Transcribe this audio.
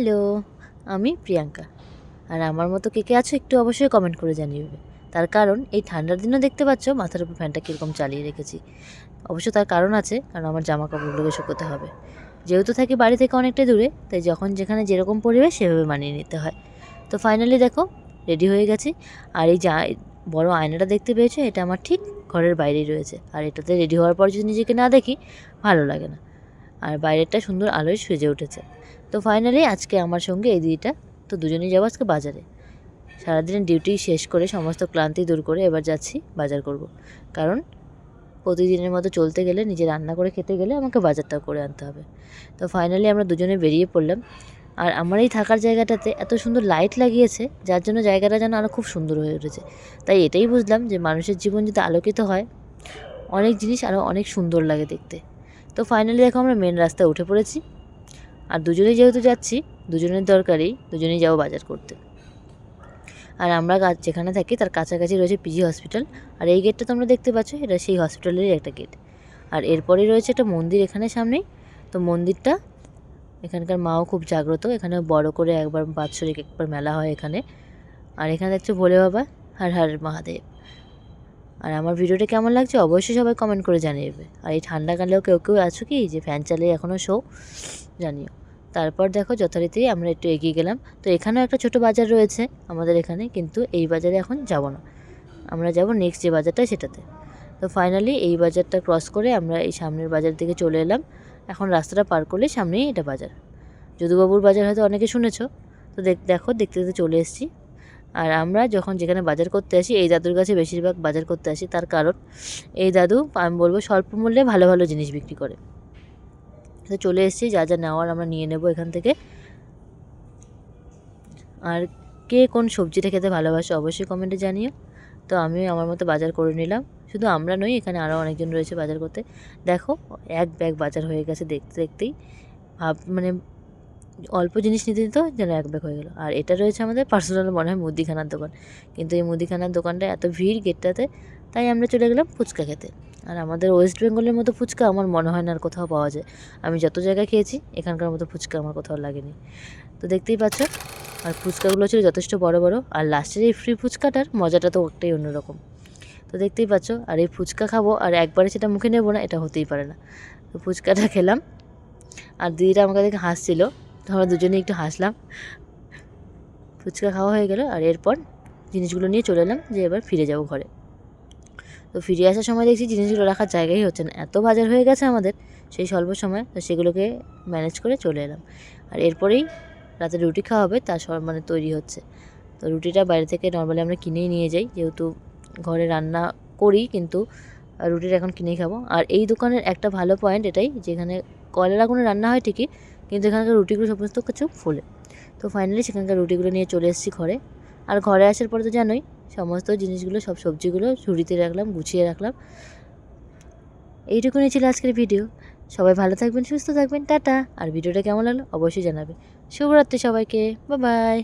Hello, আমি প্রিয়াঙ্কা। আর আমার মতো কে কে আছো একটু অবশ্যই কমেন্ট করে জানিয়ে। তার কারণ এই ঠান্ডার দিনও দেখতে পাচ্ছ মাথার উপর ফ্যানটা কীরকম চালিয়ে রেখেছি। অবশ্য তার কারণ আছে, কারণ আমার জামা কাপড়গুলোকে শুকোতে হবে। যেহেতু থাকি বাড়ি থেকে অনেকটা দূরে, তাই যখন যেখানে যেরকম পরিবেশ সেভাবে মানিয়ে নিতে হয়। তো ফাইনালি দেখো রেডি হয়ে গেছি। আর এই বড় আয়নাটা দেখতে পেয়েছো, এটা আমার ঠিক ঘরের বাইরেই রয়েছে। আর এটাতে রেডি হওয়ার পর যদি নিজেকে না দেখি ভালো লাগে না। আর বাইরেরটা সুন্দর আলোয় সেজে উঠেছে। তো ফাইনালি আজকে আমার সঙ্গে এই দিদিটা, তো দুজনেই যাবো আজকে বাজারে। সারাদিনের ডিউটি শেষ করে সমস্ত ক্লান্তি দূর করে এবার যাচ্ছি বাজার করব। কারণ প্রতিদিনের মতো চলতে গেলে, নিজে রান্না করে খেতে গেলে আমাকে বাজারটাও করে আনতে হবে। তো ফাইনালি আমরা দুজনে বেরিয়ে পড়লাম। আর আমার এই থাকার জায়গাটাতে এত সুন্দর লাইট লাগিয়েছে, যার জন্য জায়গাটা যেন আরও খুব সুন্দর হয়ে উঠেছে। তাই এটাই বুঝলাম যে মানুষের জীবন যদি আলোকিত হয়, অনেক জিনিস আরও অনেক সুন্দর লাগে দেখতে। তো ফাইনালি দেখো আমরা মেন রাস্তায় উঠে পড়েছি। আর দুজনেই যেহেতু যাচ্ছি, দুজনের দরকারেই দুজনেই যাবো বাজার করতে। আর আমরা যেখানে থাকি তার কাছাকাছি রয়েছে পিজি হসপিটাল। আর এই গেটটা তোমরা দেখতে পাচ্ছ, এটা সেই হসপিটালেরই একটা গেট। আর এরপরেই রয়েছে একটা মন্দির এখানে সামনেই। তো মন্দিরটা, এখানকার মাও খুব জাগ্রত। এখানে বড় করে একবার বাৎসরিক একবার মেলা হয় এখানে। আর এখানে দেখছো ভোলে বাবা, হর হর মহাদেব। আর আমার ভিডিওটা কেমন লাগছে অবশ্যই সবাই কমেন্ট করে জানিয়ে দেবে। আর এই ঠান্ডাকালেও কেউ কেউ আছো কি যে ফ্যান চালিয়ে এখনও শো, জানিও। তারপর দেখো যথারীতি আমরা একটু এগিয়ে গেলাম। তো এখানেও একটা ছোট বাজার রয়েছে আমাদের এখানে, কিন্তু এই বাজারে এখন যাব না। আমরা যাব নেক্সট যে বাজারটা সেটাতে। তো ফাইনালি এই বাজারটা ক্রস করে আমরা এই সামনের বাজার দিকে চলে এলাম। এখন রাস্তাটা পার করলে সামনেই এটা বাজার। যদুবাবুর বাজার হয়তো অনেকে শুনেছো। তো দেখো দেখতে দেখতে চলে এসেছি। আর আমরা যখন যেখানে বাজার করতে আসি, এই দাদুর কাছে বেশিরভাগ বাজার করতে আসি। তার কারণ এই দাদু, আমি বলবো, স্বল্প মূল্যে ভালো ভালো জিনিস বিক্রি করে। তো চলে এসেছি, যা যা নেওয়ার আমরা নিয়ে নেব এখান থেকে। আর কে কোন সবজিটা খেতে ভালোবাসে অবশ্যই কমেন্টে জানিও। তো আমি আমার মতো বাজার করে নিলাম। শুধু আমরা নই, এখানে আরও অনেকজন রয়েছে বাজার করতে। দেখো এক ব্যাগ বাজার হয়ে গেছে দেখতে দেখতেই। মানে অল্প জিনিস নিতে নিতেও যেন এক ব্যাগ হয়ে গেল। আর এটা রয়েছে আমাদের পার্সোনাল মনে হয় মুদিখানার দোকান। কিন্তু এই মুদিখানার দোকানটা এত ভিড় গেটটাতে, তাই আমরা চলে গেলাম ফুচকা খেতে। আর আমাদের ওয়েস্ট বেঙ্গলের মতো ফুচকা আমার মনে হয় না আর কোথাও পাওয়া যায়। আমি যত জায়গায় খেয়েছি এখানকার মতো ফুচকা আমার কোথাও লাগেনি। তো দেখতেই পাচ্ছ। আর ফুচকাগুলো ছিল যথেষ্ট বড় বড়। আর লাস্টের এই ফ্রি ফুচকাটার মজাটা তো ওটাই অন্যরকম। তো দেখতেই পাচ্ছ। আর এই ফুচকা খাবো আর একবারে সেটা মুখে নেবো না, এটা হতেই পারে না। তো ফুচকাটা খেলাম। আর দিদিটা আমাকে দেখে হাসছিল, তো আমরা দুজনেই একটু হাসলাম। ফুচকা খাওয়া হয়ে গেল। আর এরপর জিনিসগুলো নিয়ে চলে এলাম যে এবার ফিরে যাব ঘরে। তো ফিরে আসার সময় দেখছি জিনিসগুলো রাখার জায়গাই হচ্ছে না, এত বাজার হয়ে গেছে আমাদের সেই স্বল্প সময়। তো সেগুলোকে ম্যানেজ করে চলে এলাম। আর এরপরেই রাতে রুটি খাওয়া হবে, তার মানে তৈরি হচ্ছে। তো রুটিটা বাইরে থেকে নর্মালি আমরা কিনেই নিয়ে যাই, যেহেতু ঘরে রান্না করি, কিন্তু রুটিটা এখন কিনেই খাবো। আর এই দোকানের একটা ভালো পয়েন্ট এটাই, যেখানে কয়লার আগুনে রান্না হয় ঠিকই, কিন্তু এখানকার রুটিগুলো সমস্ত কিছু ফোলে। তো ফাইনালি সেখানকার রুটিগুলো নিয়ে চলে এসেছি ঘরে। আর ঘরে আসার পরে তো জানোই, সমস্ত জিনিসগুলো, সব সবজিগুলো ঝুড়িতে রাখলাম, গুছিয়ে রাখলাম। এইটুকুনি ছিল আজকের ভিডিও। সবাই ভালো থাকবেন, সুস্থ থাকবেন, টাটা। আর ভিডিওটা কেমন লাগলো অবশ্যই জানাবেন। শুভরাত্রি সবাইকে, বাই বাই।